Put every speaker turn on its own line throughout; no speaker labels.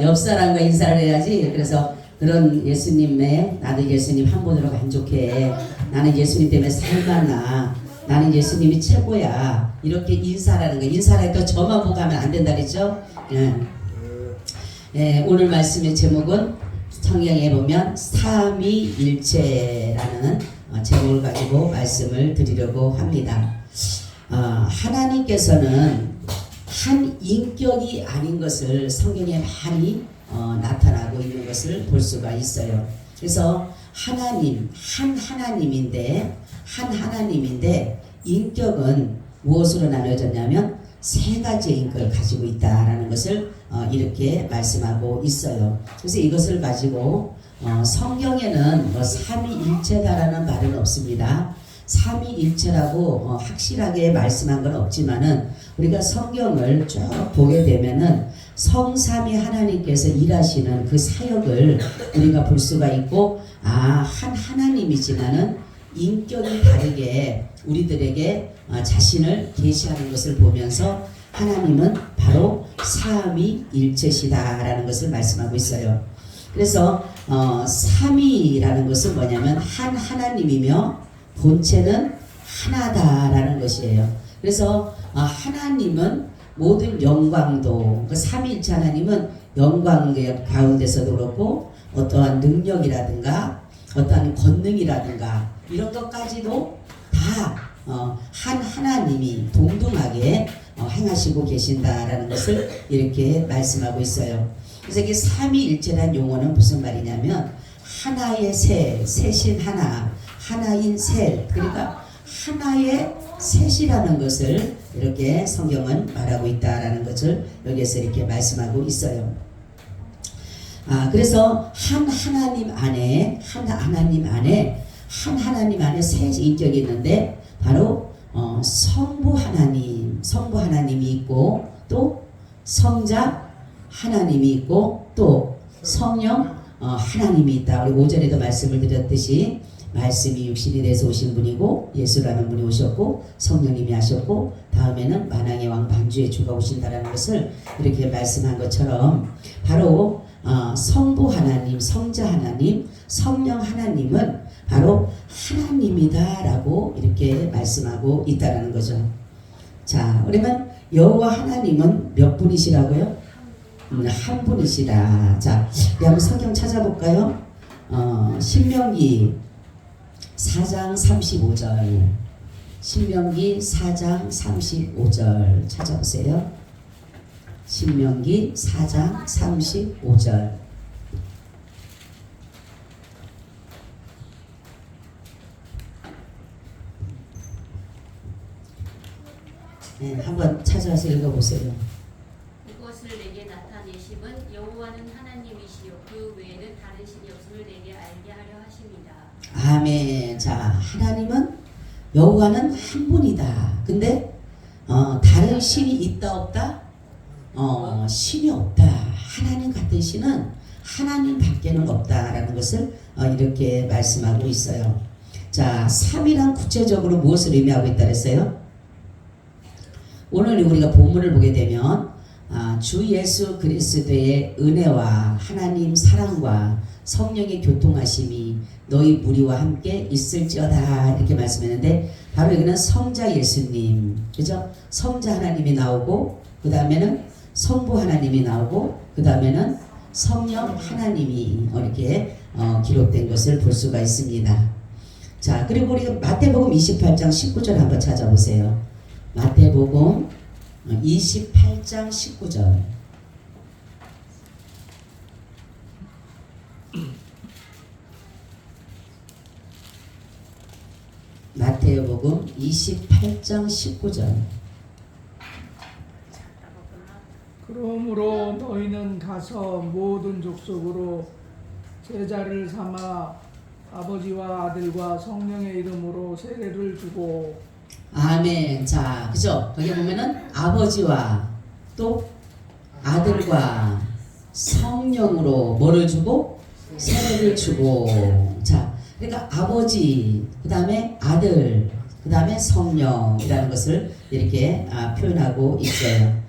옆 사람과 인사를 해야지. 그래서 그런 예수님의 나도 예수님 한 분으로 만족해. 나는 예수님 때문에 살만나. 나는 예수님이 최고야. 이렇게 인사라는 거. 인사를 해도 저만 보고 하면 안 된다 그랬죠? 예. 예, 오늘 말씀의 제목은 성경에 보면 삼위일체라는 제목을 가지고 말씀을 드리려고 합니다. 하나님께서는 한 인격이 아닌 것을 성경에 많이 나타나고 있는 것을 볼 수가 있어요. 그래서 하나님, 한 하나님인데 인격은 무엇으로 나눠졌냐면 세 가지의 인격을 가지고 있다라는 것을 이렇게 말씀하고 있어요. 그래서 이것을 가지고 성경에는 뭐 삼위일체다라는 말은 없습니다. 삼위일체라고 확실하게 말씀한 건 없지만은 우리가 성경을 쭉 보게 되면은 성삼위 하나님께서 일하시는 그 사역을 우리가 볼 수가 있고, 한 하나님이지만은 인격이 다르게 우리들에게 자신을 계시하는 것을 보면서 하나님은 바로 삼위일체시다라는 것을 말씀하고 있어요. 그래서 삼위라는 것은 뭐냐면 한 하나님이며 본체는 하나다라는 것이에요. 그래서 하나님은 모든 영광도, 그 삼위일체 하나님은 영광 가운데서도 그렇고 어떠한 능력이라든가 어떠한 권능이라든가 이런 것까지도 다 한 하나님이 동등하게 행하시고 계신다라는 것을 이렇게 말씀하고 있어요. 그래서 이게 삼위일체란 용어는 무슨 말이냐면 하나의 셋인 하나, 하나인 셋, 그러니까 하나의 셋이라는 것을 이렇게 성경은 말하고 있다라는 것을 여기에서 이렇게 말씀하고 있어요. 그래서 한 하나님 안에 한 하나님 안에 세 인격이 있는데 바로 성부 하나님이 있고 또 성자 하나님이 있고 또 성령 하나님이 있다. 우리 5절에도 말씀을 드렸듯이 말씀이 육신이 돼서 오신 분이고 예수라는 분이 오셨고 성령님이 하셨고 다음에는 만왕의 왕 반주의 주가 오신다라는 것을 이렇게 말씀한 것처럼 바로 성부 하나님, 성자 하나님, 성령 하나님은 바로 하나님이다라고 이렇게 말씀하고 있다라는 거죠. 자, 그러면 여호와 하나님은 몇 분이시라고요? 한 분이시다. 자, 우리 한번 성경 찾아볼까요? 신명기 4장 35절. 신명기 4장 35절 찾아보세요. 신명기 4장 35절. 네, 한번 찾아서 읽어보세요.
그것을 내게 나타내심은 여호와는 하나님이시요 그 외에는 다른 신이 없음을 내게 알게 하려 하십니다.
아멘. 자, 하나님은 여호와는 한 분이다. 근데 다른 신이 있다 없다? 신이 없다. 하나님 같은 신은 하나님밖에는 없다라는 것을 이렇게 말씀하고 있어요. 자, 삼위란 구체적으로 무엇을 의미하고 있다 그랬어요? 오늘 우리가 본문을 보게 되면 주 예수 그리스도의 은혜와 하나님 사랑과 성령의 교통하심이 너희 무리와 함께 있을지어다 이렇게 말씀했는데 바로 여기는 성자 예수님, 그죠? 성자 하나님이 나오고 그 다음에는 성부 하나님이 나오고 그 다음에는 성령 하나님이 이렇게 기록된 것을 볼 수가 있습니다. 자, 그리고 우리 마태복음 28장 19절 한번 찾아보세요. 마태복음 28장 19절. 마태복음 28장 19절.
그러므로 너희는 가서 모든 족속으로 제자를 삼아 아버지와 아들과 성령의 이름으로 세례를 주고.
아멘. 자, 그죠? 거기 보면은 아버지와 또 아들과 성령으로 뭐를 주고? 세례를 주고. 자, 그러니까 아버지, 그 다음에 아들, 그 다음에 성령이라는 것을 이렇게 표현하고 있어요.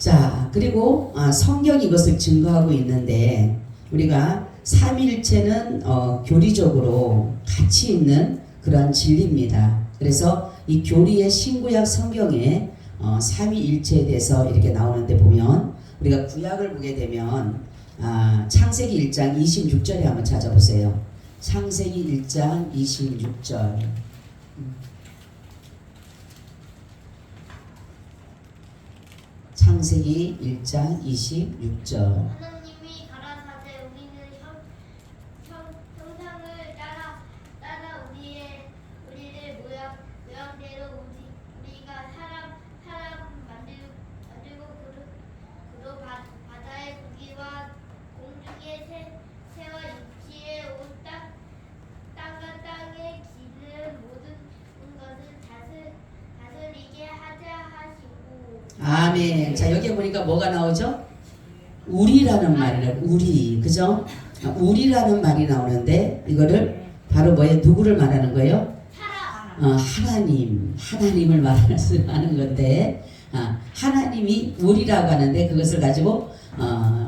자, 그리고 성경이 이것을 증거하고 있는데 우리가 삼위일체는 교리적으로 가치 있는 그런 진리입니다. 그래서 이 교리의 신구약 성경에 삼위일체에 대해서 이렇게 나오는데 보면 우리가 구약을 보게 되면 창세기 1장 26절에 한번 찾아보세요. 창세기 1장 26절. 창세기 1장 26절.
하나님이 가라사대 우리는 형상을 따라 우리를 모양대로 우리가 사람 만들고 그로 바다의 고기와 공중의 새와 육지의 온 땅과 땅에 기는 모든 것을 다스리게 하자 하시고.
아멘. 자, 여기 보니까 뭐가 나오죠? 우리라는 말이래. 우리. 그죠? 우리라는 말이 나오는데 이거를 바로 뭐예요? 누구를 말하는 거예요? 하나님을 말하는 건데 하나님이 우리라고 하는데 그것을 가지고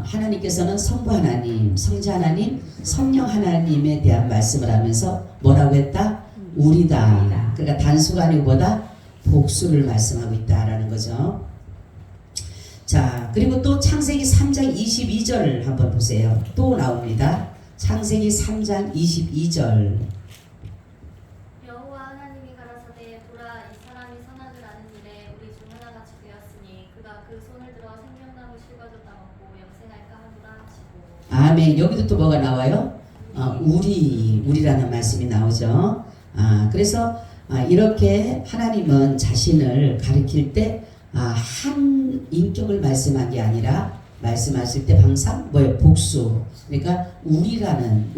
하나님께서는 성부 하나님, 성자 하나님, 성령 하나님에 대한 말씀을 하면서 뭐라고 했다? 우리다. 그러니까 단수가 아니고 뭐다? 복수를 말씀하고 있다라는 거죠. 자, 그리고 또 창세기 3장 22절 한번 보세요. 또 나옵니다. 창세기 3장 22절.
여호와 하나님이 가라사대 보라 이 사람이 선악을 아는 일에 우리 중 하나같이 되었으니 그가 그 손을 들어 생명나무 실과도 따먹고 영생할까 하노라 하시고.
아멘. 여기도 또 뭐가 나와요? 우리라는 말씀이 나오죠. 그래서 이렇게 하나님은 자신을 가리킬 때 한 인격을 말씀한 게 아니라 말씀하실 때 항상 뭐예요? 복수. 그러니까 우리라는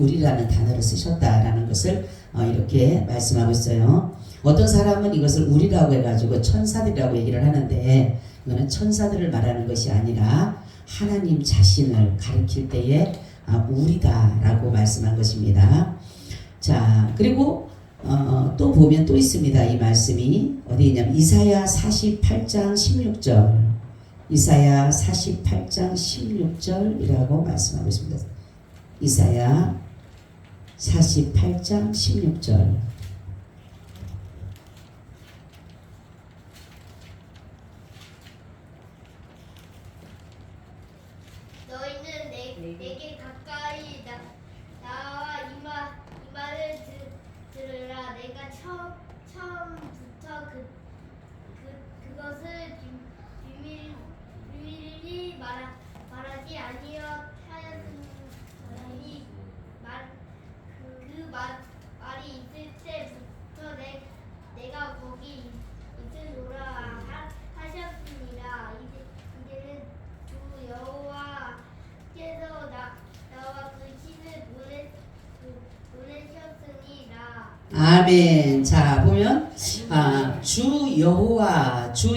단어를 쓰셨다라는 것을 이렇게 말씀하고 있어요. 어떤 사람은 이것을 우리라고 해가지고 천사들이라고 얘기를 하는데 이거는 천사들을 말하는 것이 아니라 하나님 자신을 가리킬 때에 우리다라고 말씀한 것입니다. 자, 그리고 또 보면 또 있습니다. 이 말씀이 어디 있냐면 이사야 48장 16절. 이사야 48장 16절이라고 말씀하고 있습니다. 이사야 48장 16절.
너희는 내게 가까이 나와 이 말을 들으라. 내가 처음부터 그것을 비밀리 말하지 아니하였으니 말이 있을 때부터 내가 거기 있으노라 하셨습니다. 이제는 주 여호와께서 나와 그 신을 보내셨으니라.
아멘. 자, 보면 주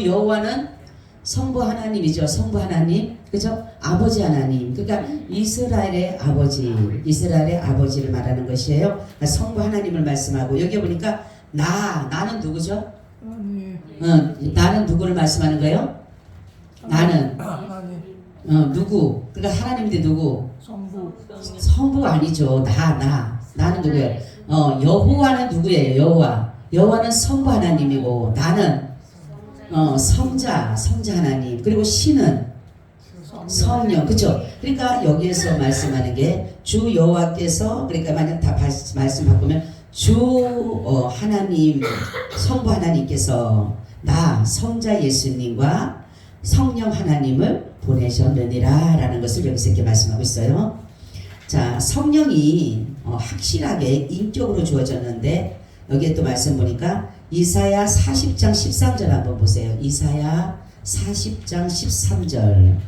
여호와는 성부 하나님이죠. 성부 하나님. 그죠? 아버지 하나님. 그러니까 이스라엘의 아버지를 말하는 것이에요. 그러니까 성부 하나님을 말씀하고 여기 보니까 나는 누구죠? 나는 누구를 말씀하는 거예요? 나는 누구? 그러니까 하나님인데 누구? 성부가 아니죠. 나는 누구예요? 여호와는 누구예요? 여호와는 성부 하나님이고 나는 성자 하나님. 그리고 신은 성령. 그렇죠? 그러니까 여기에서 말씀하는 게 주 여호와께서 그러니까 만약 다 말씀 바꾸면 주 하나님 성부 하나님께서 나 성자 예수님과 성령 하나님을 보내셨느니라 라는 것을 여기서 이렇게 말씀하고 있어요. 자, 성령이 확실하게 인격으로 주어졌는데 여기에 또 말씀 보니까 이사야 40장 13절 한번 보세요. 이사야 40장 13절.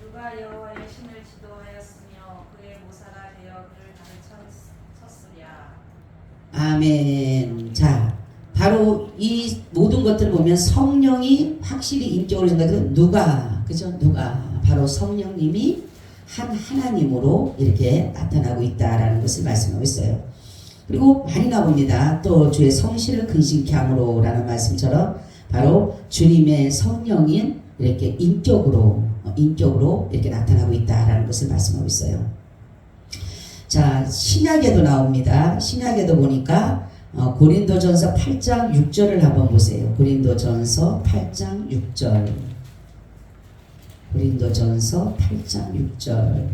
누가 여호와의 신을 지도하였으며 그의 모사가 되어 그를 가르쳤으랴.
아멘. 자, 바로 이 모든 것들을 보면 성령이 확실히 인격으로 생각해서 누가 바로 성령님이 한 하나님으로 이렇게 나타나고 있다라는 것을 말씀하고 있어요. 그리고 많이 나옵니다. 또 주의 성실을 근심케 함으로라는 말씀처럼 바로 주님의 성령인 이렇게 인격으로 이렇게 나타나고 있다라는 것을 말씀하고 있어요. 자, 신약에도 나옵니다. 신약에도 보니까 고린도전서 8장 6절을 한번 보세요. 고린도전서 8장 6절. 고린도전서 8장 6절.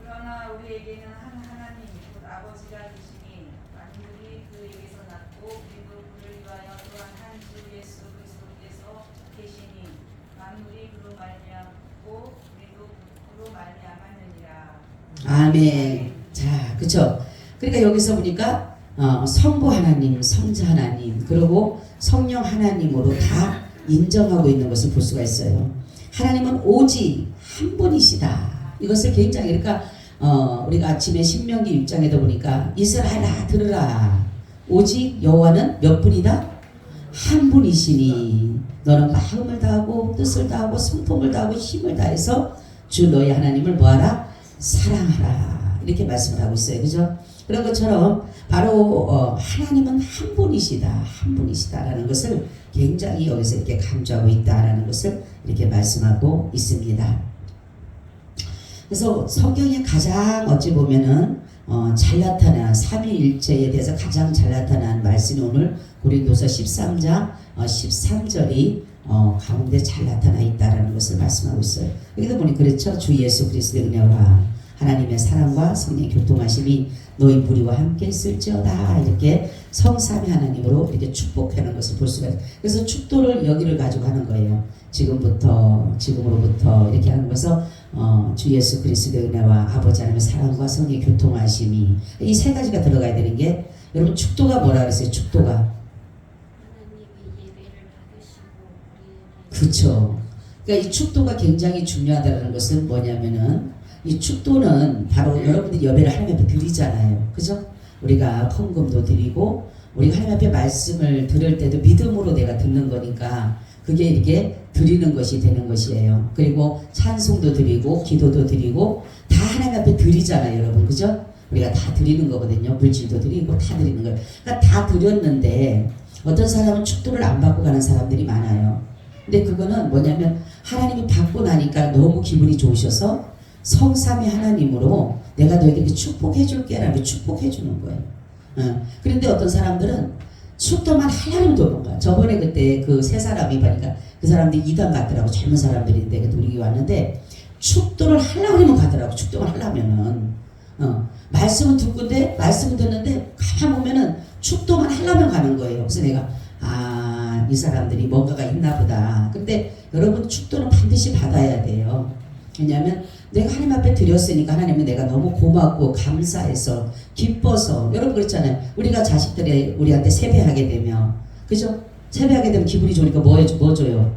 그러나 우리에게는 한 하나님 곧 아버지가 계시니 만물이 그에게서 났고 우리도 그를 위하여 또한 한 주 예수 그리스도께서 계시니 만물이 그로 말미암고 우리도 그로 말미암았느니라.
아멘. 자, 그쵸? 그러니까 여기서 보니까 성부 하나님, 성자 하나님, 그리고 성령 하나님으로 다 인정하고 있는 것을 볼 수가 있어요. 하나님은 오직 한 분이시다. 이것을 굉장히 그러니까 우리가 아침에 신명기 6장에도 보니까 이스라엘아 들으라. 오직 여호와는 몇 분이다? 한 분이시니 너는 마음을 다하고 뜻을 다하고 성품을 다하고 힘을 다해서 주 너희 하나님을 뭐하라? 사랑하라. 이렇게 말씀을 하고 있어요. 그죠? 그런 것처럼 바로 하나님은 한 분이시다. 한 분이시다라는 것을 굉장히 여기서 이렇게 강조하고 있다라는 것을 이렇게 말씀하고 있습니다. 그래서 성경에 가장 어찌 보면은 잘 나타난 삼위일체에 대해서 가장 잘 나타난 말씀이 오늘 고린도서 13장 13절이 가운데 잘 나타나 있다라는 것을 말씀하고 있어요. 여기도 보니 그렇죠. 주 예수 그리스도의 은혜와 하나님의 사랑과 성령의 교통하심이 너희 무리와 함께 있을지어다. 이렇게 성삼위 하나님으로 이렇게 축복하는 것을 볼 수가 있어요. 그래서 축도를 여기를 가지고 하는 거예요. 지금으로부터 이렇게 하는 것은 주 예수 그리스도의 은혜와 아버지 하나님의 사랑과 성령의 교통하심이 이 세 가지가 들어가야 되는 게 여러분 축도가 뭐라 그랬어요? 축도가
하나님이 예배를 받으시고 우리에게
그렇죠. 그러니까 이 축도가 굉장히 중요하다는 것은 뭐냐면은 이 축도는 바로 여러분들이 예배를 하나님 앞에 드리잖아요. 그죠? 우리가 헌금도 드리고 우리가 하나님 앞에 말씀을 들을 때도 믿음으로 내가 듣는 거니까 그게 이렇게 드리는 것이 되는 것이에요. 그리고 찬송도 드리고 기도도 드리고 다 하나님 앞에 드리잖아요. 여러분. 그죠? 우리가 다 드리는 거거든요. 물질도 드리고 다 드리는 거예요. 그러니까 다 드렸는데 어떤 사람은 축도를 안 받고 가는 사람들이 많아요. 근데 그거는 뭐냐면 하나님이 받고 나니까 너무 기분이 좋으셔서 성삼위 하나님으로 내가 너에게 축복해 줄게 라고 축복해 주는 거예요. 그런데 어떤 사람들은 축도만 하려면 도는 거야. 저번에 그때 그 세 사람이 보니까 그 사람들이 이단 갔더라고. 젊은 사람들인데 그때 우리 왔는데 축도를 하려고 하면 가더라고. 축도를 하려면은 말씀은 듣고인데 말씀은 듣는데 가만 보면은 축도만 하려면 가는 거예요. 그래서 내가 이 사람들이 뭔가가 있나 보다. 근데 여러분 축도는 반드시 받아야 돼요. 왜냐하면 내가 하나님 앞에 드렸으니까 하나님은 내가 너무 고맙고 감사해서 기뻐서 여러분 그렇잖아요. 우리가 자식들이 우리한테 세배하게 되면 그죠? 세배하게 되면 기분이 좋으니까 뭐 줘요?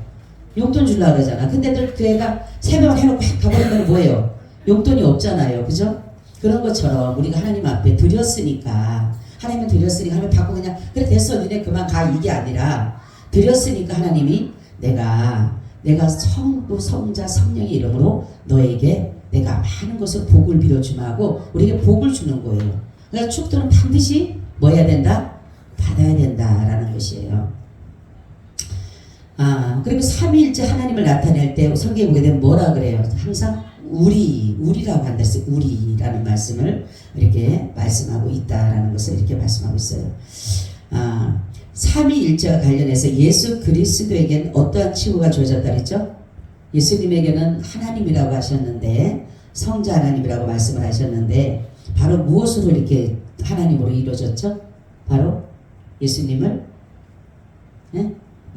용돈 주려고 그러잖아. 근데 그 애가 세배만 해놓고 확 가버리면 뭐예요? 용돈이 없잖아요. 그죠? 그런 것처럼 우리가 하나님 앞에 드렸으니까 하나님은 드렸으니까 하나님 받고 그냥 그래 됐어 니네 그만 가 이게 아니라 드렸으니까 하나님이 내가 성부 성자 성령의 이름으로 너에게 내가 많은 것을 복을 빌어주마 하고 우리에게 복을 주는 거예요. 그러니까 축도는 반드시 뭐 해야 된다? 받아야 된다라는 것이에요. 그리고 삼위일체 하나님을 나타낼 때 성경에 보게 되면 뭐라 그래요? 항상 우리라고 한다 했어요. 우리라는 말씀을 이렇게 말씀하고 있다라는 것을 이렇게 말씀하고 있어요. 삼위일체와 관련해서 예수 그리스도에게는 어떠한 칭호가 주어졌다 그랬죠? 예수님에게는 하나님이라고 하셨는데 성자 하나님이라고 말씀을 하셨는데 바로 무엇으로 이렇게 하나님으로 이루어졌죠? 바로 예수님을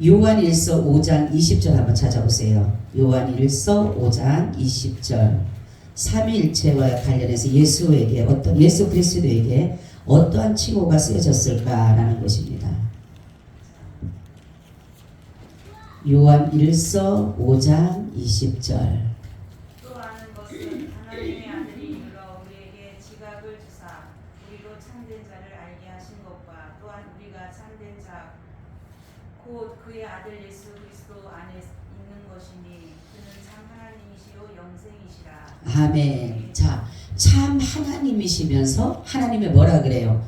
요한일서 5장 20절 한번 찾아보세요. 요한일서 5장 20절 삼위일체와 관련해서 예수 그리스도에게 어떠한 칭호가 쓰여졌을까라는 것입니다. 요한일서 5장 20절
또 아는 것은 하나님의 아들이 이르러 우리에게 지각을 주사 우리로 참된 자를 알게 하신 것과 또한 우리가 참된 자 곧 그의 아들 예수 그리스도 안에 있는 것이니 그는 참 하나님이시요 영생이시라.
아멘. 자, 참 하나님이시면서 하나님의 뭐라 그래요?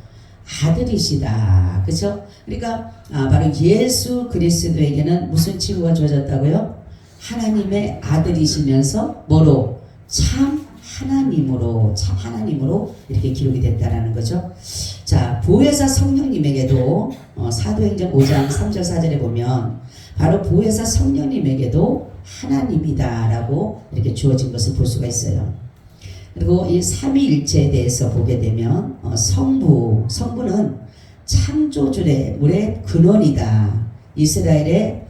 아들이시다. 그죠? 그러니까 바로 예수 그리스도에게는 무슨 칭호가 주어졌다고요? 하나님의 아들이시면서 뭐로? 참 하나님으로 이렇게 기록이 됐다라는 거죠. 자, 보혜사 성령님에게도 사도행전 5장 3절 4절에 보면 바로 보혜사 성령님에게도 하나님이다라고 이렇게 주어진 것을 볼 수가 있어요. 그리고 이 삼위일체에 대해서 보게 되면 성부는 창조주의 근원이다. 이스라엘의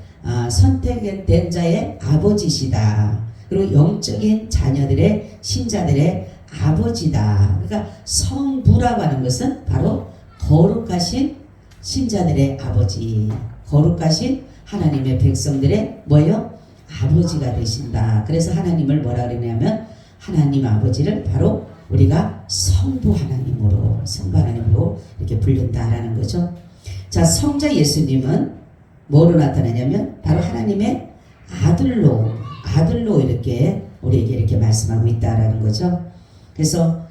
선택된 자의 아버지시다. 그리고 영적인 자녀들의 신자들의 아버지다. 그러니까 성부라고 하는 것은 바로 거룩하신 신자들의 아버지, 거룩하신 하나님의 백성들의 뭐예요? 아버지가 되신다. 그래서 하나님을 뭐라 그러냐면 하나님 아버지를 바로 우리가 성부 하나님으로 이렇게 부른다라는 거죠. 자, 성자 예수님은 뭐로 나타나냐면 바로 하나님의 아들로 이렇게 우리에게 이렇게 말씀하고 있다라는 거죠. 그래서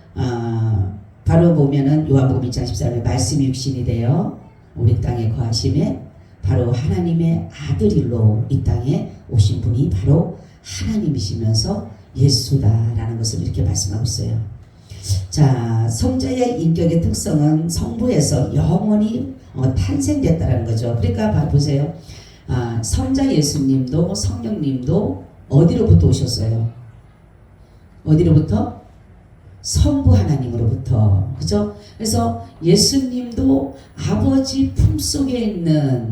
바로 보면은 요한복음 1장 14절에 말씀이 육신이 되어 우리 땅에 거하심에 바로 하나님의 아들로 이 땅에 오신 분이 바로 하나님이시면서 예수다라는 것을 이렇게 말씀하고 있어요. 자, 성자의 인격의 특성은 성부에서 영원히 탄생됐다라는 거죠. 그러니까 보세요. 성자 예수님도 성령님도 어디로부터 오셨어요? 어디로부터? 성부 하나님으로부터. 그죠? 그래서 예수님도 아버지 품속에 있는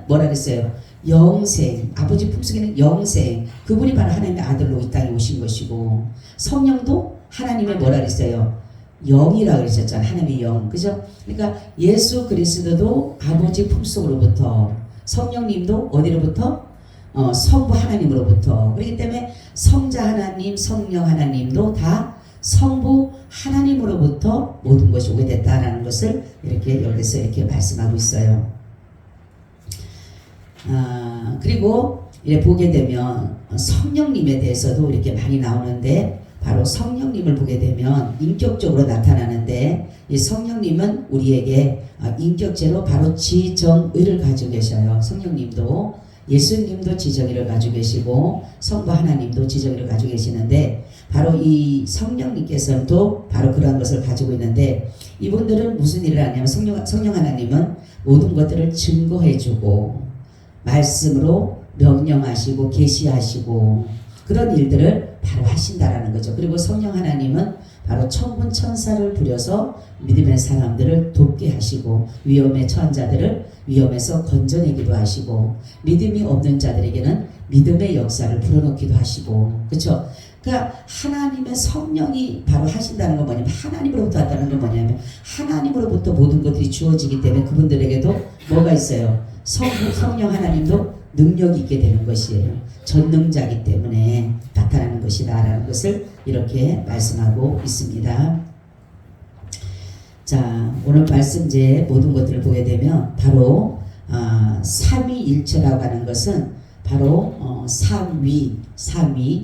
뭐라 그랬어요? 영생. 아버지 품속에 있는 영생. 그분이 바로 하나님의 아들로 이 땅에 오신 것이고, 성령도 하나님의 뭐라 그랬어요? 영이라고 그러셨잖아요. 하나님의 영. 그죠? 그러니까 예수 그리스도도 아버지 품속으로부터, 성령님도 어디로부터? 성부 하나님으로부터. 그렇기 때문에 성자 하나님, 성령 하나님도 다 성부 하나님으로부터 모든 것이 오게 됐다라는 것을 이렇게 여기서 이렇게 말씀하고 있어요. 그리고 이렇게 보게 되면 성령님에 대해서도 이렇게 많이 나오는데, 바로 성령님을 보게 되면 인격적으로 나타나는데, 이 성령님은 우리에게 인격체로 바로 지정의를 가지고 계셔요. 성령님도, 예수님도 지정의를 가지고 계시고 성부 하나님도 지정의를 가지고 계시는데, 바로 이 성령님께서도 바로 그러한 것을 가지고 있는데, 이분들은 무슨 일을 하냐면 성령 하나님은 모든 것들을 증거해주고 말씀으로 명령하시고 계시하시고 그런 일들을 바로 하신다라는 거죠. 그리고 성령 하나님은 바로 천군 천사를 부려서 믿음의 사람들을 돕게 하시고, 위험에 처한 자들을 위험에서 건져내기도 하시고, 믿음이 없는 자들에게는 믿음의 역사를 불어넣기도 하시고, 그렇죠? 그러니까 하나님의 성령이 바로 하신다는 건 뭐냐면, 하나님으로부터 왔다는 건 뭐냐면 하나님으로부터 모든 것들이 주어지기 때문에 그분들에게도 뭐가 있어요? 성령 하나님도 능력이 있게 되는 것이에요. 전능자이기 때문에 나타나는 것이다 라는 것을 이렇게 말씀하고 있습니다. 자, 오늘 말씀제 모든 것들을 보게 되면 바로 삼위일체라고 하는 것은 바로 삼위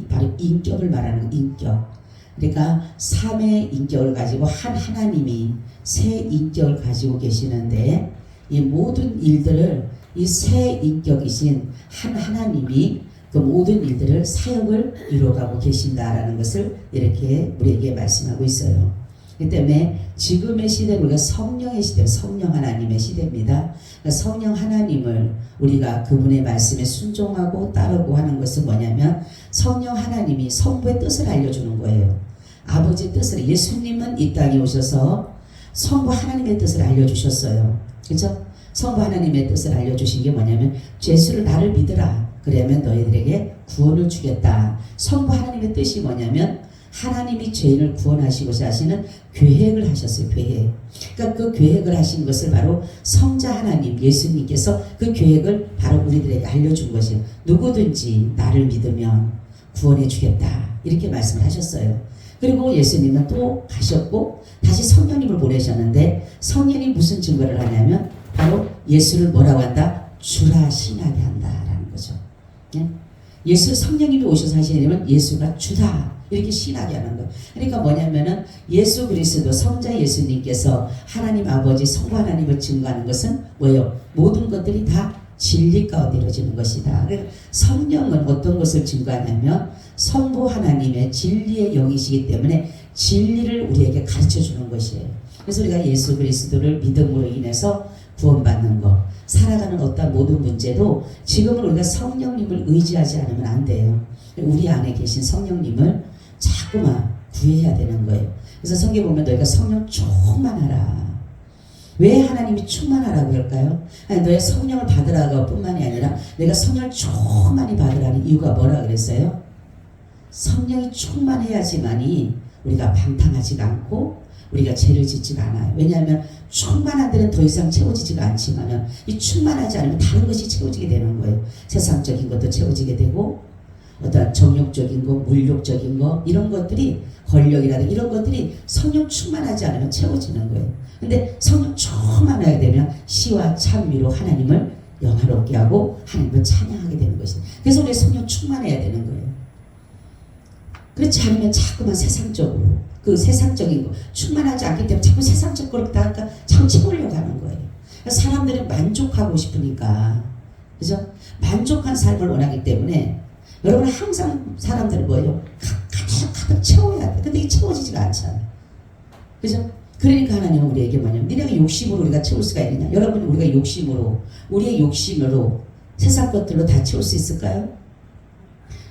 바로 인격을 말하는 인격. 그러니까 삼의 인격을 가지고 한 하나님이 세 인격을 가지고 계시는데, 이 모든 일들을 이 세 인격이신 한 하나님이 그 모든 일들을 사역을 이루어가고 계신다라는 것을 이렇게 우리에게 말씀하고 있어요. 그렇기 때문에 지금의 시대는 우리가 성령의 시대, 성령 하나님의 시대입니다. 그러니까 성령 하나님을 우리가 그분의 말씀에 순종하고 따르고 하는 것은 뭐냐면, 성령 하나님이 성부의 뜻을 알려주는 거예요. 아버지의 뜻을. 예수님은 이 땅에 오셔서 성부 하나님의 뜻을 알려주셨어요. 그렇죠? 성부 하나님의 뜻을 알려주신 게 뭐냐면, 예수를 나를 믿으라. 그러면 너희들에게 구원을 주겠다. 성부 하나님의 뜻이 뭐냐면, 하나님이 죄인을 구원하시고자 하시는 계획을 하셨어요. 계획. 그러니까 그 계획을 하신 것을 바로 성자 하나님, 예수님께서 그 계획을 바로 우리들에게 알려준 것이에요. 누구든지 나를 믿으면 구원해 주겠다. 이렇게 말씀을 하셨어요. 그리고 예수님은 또 가셨고 다시 성령님을 보내셨는데, 성령이 무슨 증거를 하냐면 바로 예수를 뭐라고 한다? 주라 신하게 한다라는 거죠. 예? 예수 성령님이 오셔서 하시는 일은 예수가 주다 이렇게 신하게 하는 거예요. 그러니까 뭐냐면은 예수 그리스도 성자 예수님께서 하나님 아버지 성부 하나님을 증거하는 것은 뭐예요? 모든 것들이 다 진리 가운데 이루어지는 것이다. 그러니까 성령은 어떤 것을 증거하냐면 성부 하나님의 진리의 영이시기 때문에 진리를 우리에게 가르쳐 주는 것이에요. 그래서 우리가 예수 그리스도를 믿음으로 인해서 구원받는 것, 살아가는 어떤 모든 문제도 지금은 우리가 성령님을 의지하지 않으면 안 돼요. 우리 안에 계신 성령님을 자꾸만 구해야 되는 거예요. 그래서 성경 보면 너희가 성령 충만하라. 왜 하나님이 충만하라고 할까요? 아니, 너의 성령을 받으라가 뿐만이 아니라 내가 성령을 충만히 받으라는 이유가 뭐라 그랬어요? 성령이 충만해야지만이 우리가 방탕하지가 않고 우리가 죄를 짓지가 않아요. 왜냐하면 충만한 데는 더 이상 채워지지가 않지만은 이 충만하지 않으면 다른 것이 채워지게 되는 거예요. 세상적인 것도 채워지게 되고 어떤 정욕적인 거, 물욕적인 거 이런 것들이 권력이라든가 이런 것들이 성령 충만하지 않으면 채워지는 거예요. 근데 성령 충만하게 되면 시와 찬미로 하나님을 영화롭게 하고 하나님을 찬양하게 되는 것이에요. 그래서 우리 성령 충만해야 되는 거예요. 그렇지 않으면 자꾸만 세상적으로 그 세상적인 거 충만하지 않기 때문에 자꾸 세상적 거를 다 자꾸 채우려고 하는 거예요. 사람들은 만족하고 싶으니까 그죠? 만족한 삶을 원하기 때문에 여러분 항상 사람들은 뭐예요? 가득 채워야 돼. 근데 이게 채워지지가 않잖아요. 그죠? 그러니까 하나님은 우리에게 뭐냐면 니네가 욕심으로 우리가 채울 수가 있느냐? 여러분 우리가 욕심으로 우리의 욕심으로 세상 것들로 다 채울 수 있을까요?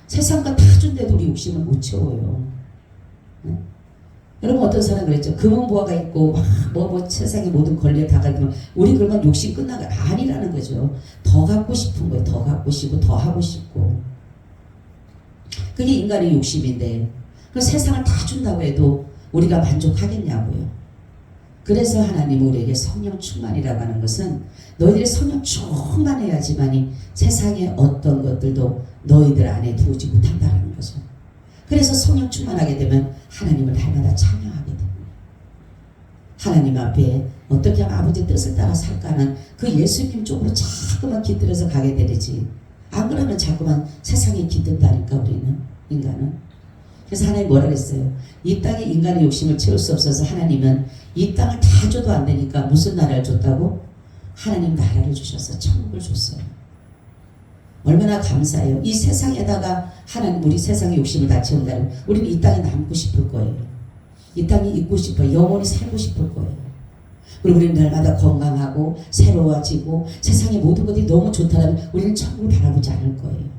세상 것 다 준데도 우리 욕심을 못 채워요. 네? 여러분 어떤 사람 그랬죠? 금은보화가 있고 뭐 세상의 모든 권리에 다 가지면 우리 그러면 욕심 끝난 거 아니라는 거죠. 더 갖고 싶은 거예요. 더 갖고 싶고 더 하고 싶고 그게 인간의 욕심인데 그 세상을 다 준다고 해도 우리가 만족하겠냐고요. 그래서 하나님은 우리에게 성령 충만이라고 하는 것은 너희들이 성령 충만해야지만이 세상의 어떤 것들도 너희들 안에 들어오지 못한다는 거죠. 그래서 성령 충만하게 되면 하나님을 날마다 찬양하게 됩니다. 하나님 앞에 어떻게 하면 아버지 뜻을 따라 살까는 그 예수님 쪽으로 자꾸만 깃들여서 가게 되지. 안 그러면 자꾸만 세상에 깃든다니까 우리는 인간은. 그래서 하나님 뭐라 그랬어요? 이 땅에 인간의 욕심을 채울 수 없어서 하나님은 이 땅을 다 줘도 안 되니까 무슨 나라를 줬다고? 하나님 나라를 주셔서 천국을 줬어요. 얼마나 감사해요. 이 세상에다가 하나님 우리 세상의 욕심을 다 채운다면 우리는 이 땅에 남고 싶을 거예요. 이 땅에 있고 싶어요. 영원히 살고 싶을 거예요. 그리고 우리는 날마다 건강하고 새로워지고 세상의 모든 것들이 너무 좋다면 우리는 천국을 바라보지 않을 거예요.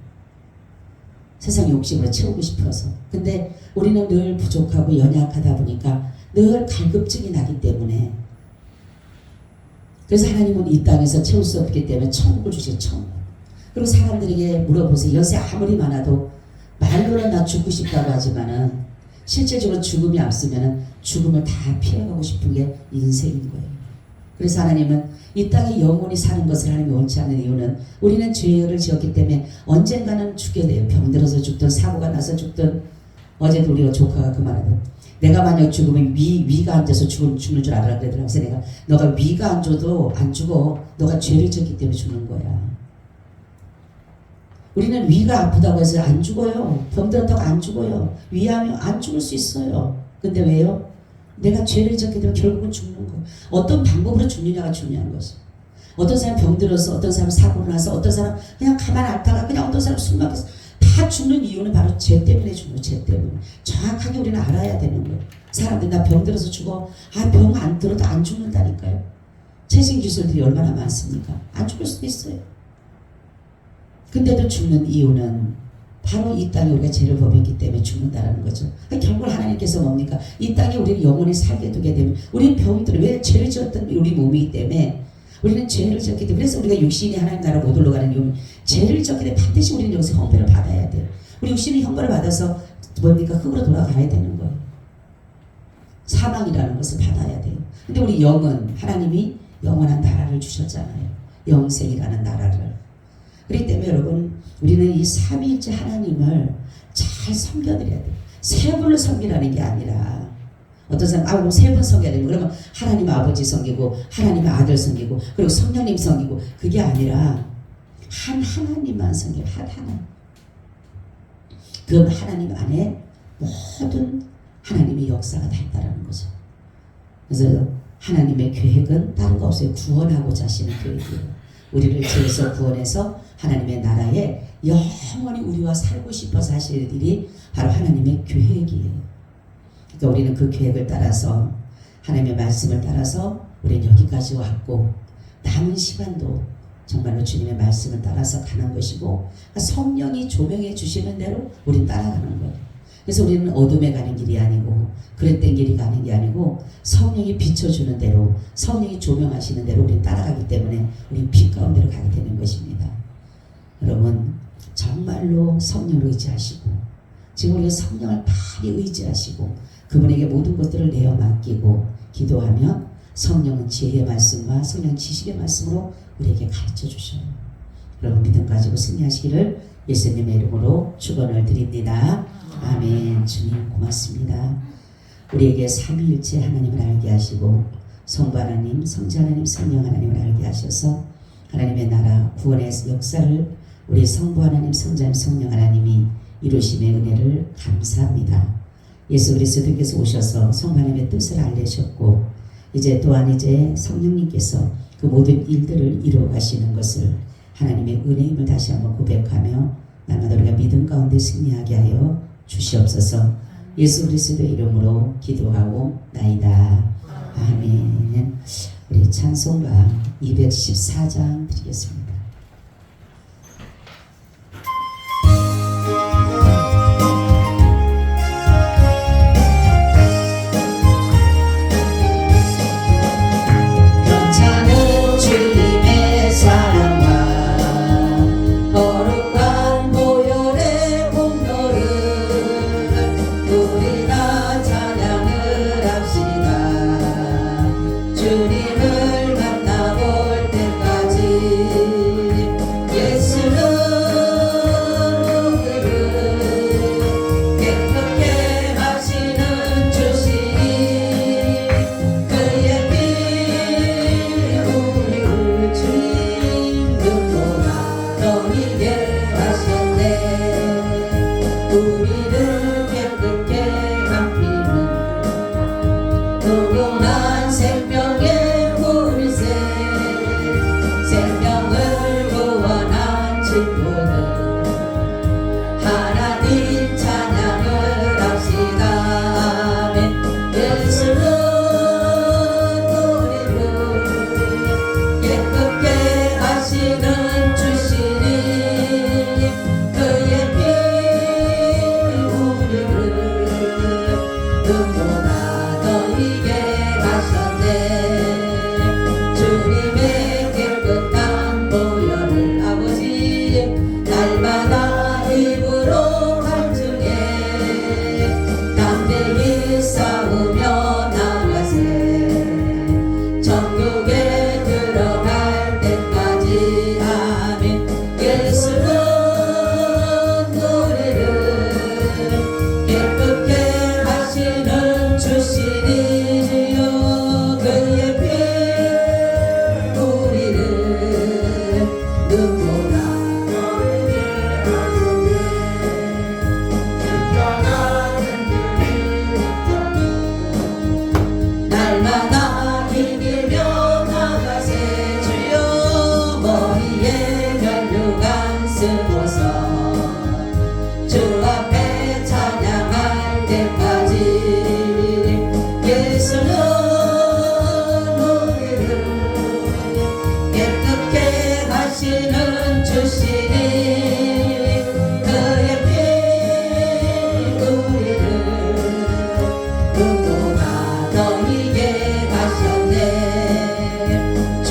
세상의 욕심으로 채우고 싶어서. 근데 우리는 늘 부족하고 연약하다 보니까 늘 갈급증이 나기 때문에 그래서 하나님은 이 땅에서 채울 수 없기 때문에 천국을 주세요. 천국. 그리고 사람들에게 물어보세요. 연세 아무리 많아도 말로는 나 죽고 싶다고 하지만은 실질적으로 죽음이 앞서면은 죽음을 다 피해가고 싶은 게 인생인 거예요. 그래서 하나님은 이 땅에 영원히 사는 것을 하나님이 원치 않는 이유는 우리는 죄를 지었기 때문에 언젠가는 죽게 돼요. 병들어서 죽든 사고가 나서 죽든 어제도 우리가 조카가 그 말하던 내가 만약 죽으면 위가 앉아서 죽는 줄 알아 그러더라고요. 그래서 내가 너가 위가 안 줘도 안 죽어. 너가 죄를 지었기 때문에 죽는 거야. 우리는 위가 아프다고 해서 안 죽어요. 병들었다고 안 죽어요. 위하면 안 죽을 수 있어요. 근데 왜요? 내가 죄를 지었기 때문에 결국은 죽는 거예요. 어떤 방법으로 죽느냐가 중요한 것이에요. 어떤 사람 병들어서 어떤 사람 사고를 나서 어떤 사람 그냥 가만 앓다가 그냥 어떤 사람 숨 막혀서 다 죽는 이유는 바로 죄 때문에 죽는 거예요. 죄 때문에. 정확하게 우리는 알아야 되는 거예요. 사람들이 나 병들어서 죽어. 병 안 들어도 안 죽는다니까요. 최신 기술들이 얼마나 많습니까? 안 죽을 수도 있어요. 근데도 죽는 이유는 바로 이 땅에 우리가 죄를 범했기 때문에 죽는다라는 거죠. 결국 하나님께서 뭡니까? 이 땅에 우리를 영원히 살게 두게 되면 우리는 병들어. 왜 죄를 지었던 우리 몸이기 때문에 우리는 죄를 지었기 때문에 그래서 우리가 육신이 하나님 나라 못 올라가는 이유는 죄를 지었기 때문에 반드시 우리는 여기서 형벌을 받아야 돼요. 우리 육신이 형벌을 받아서 뭡니까? 흙으로 돌아가야 되는 거예요. 사망이라는 것을 받아야 돼요. 근데 우리 영은 하나님이 영원한 나라를 주셨잖아요. 영생이라는 나라를. 그렇기 때문에 여러분 우리는 이 삼위일체 하나님을 잘 섬겨드려야 돼요. 세 분을 섬기라는 게 아니라 어떤 사람 그럼 세 분 섬겨야 되면 그러면 하나님 아버지 섬기고 하나님의 아들 섬기고 그리고 성령님 섬기고 그게 아니라 한 하나님만 섬겨요. 한 하나님. 그 하나님 안에 모든 하나님의 역사가 다 있다라는 거죠. 그래서 하나님의 계획은 다른 거 없어요. 구원하고자 하시는 계획이에요. 우리를 죄에서 구원해서 하나님의 나라에 영원히 우리와 살고 싶어서 하시는 일이 바로 하나님의 계획이에요. 그러니까 우리는 그 계획을 따라서 하나님의 말씀을 따라서 우리는 여기까지 왔고 남은 시간도 정말로 주님의 말씀을 따라서 가는 것이고 성령이 조명해 주시는 대로 우리는 따라가는 거예요. 그래서 우리는 어둠에 가는 길이 아니고 그릇된 길이 가는 게 아니고 성령이 비춰주는 대로 성령이 조명하시는 대로 우리는 따라가기 때문에 우리는 빛 가운데로 가게 되는 것입니다. 여러분 정말로 성령을 의지하시고 지금 우리가 성령을 많이 의지하시고 그분에게 모든 것들을 내어 맡기고 기도하면 성령은 지혜의 말씀과 성령 지식의 말씀으로 우리에게 가르쳐 주셔요. 여러분 믿음 가지고 승리하시기를 예수님의 이름으로 축원을 드립니다. 아멘. 주님 고맙습니다. 우리에게 삼위일체 하나님을 알게 하시고 성부 하나님, 성자 하나님, 성령 하나님을 알게 하셔서 하나님의 나라 구원의 역사를 우리 성부 하나님, 성자 하나님, 성령 하나님이 이루심의 은혜를 감사합니다. 예수 그리스도께서 오셔서 성부 하나님의 뜻을 알리셨고 이제 또한 이제 성령님께서 그 모든 일들을 이루어 가시는 것을 하나님의 은혜임을 다시 한번 고백하며 날마다 우리가 믿음 가운데 승리하게 하여 주시옵소서. 예수 그리스도의 이름으로 기도하고 나이다. 아멘. 우리 찬송가 214장 드리겠습니다.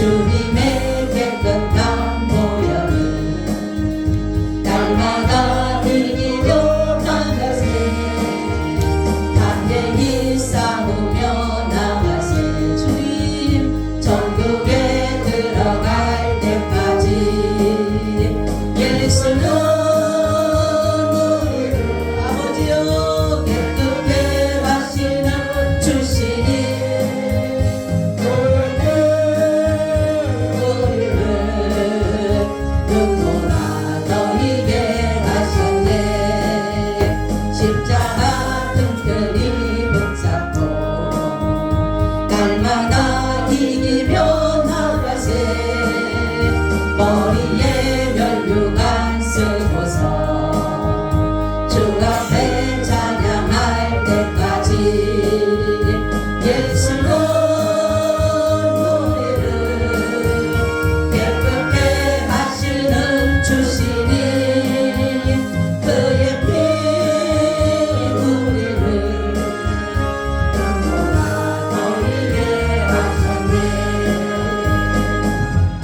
주님의 깨끗한 보혈을 날마다 주옵소서.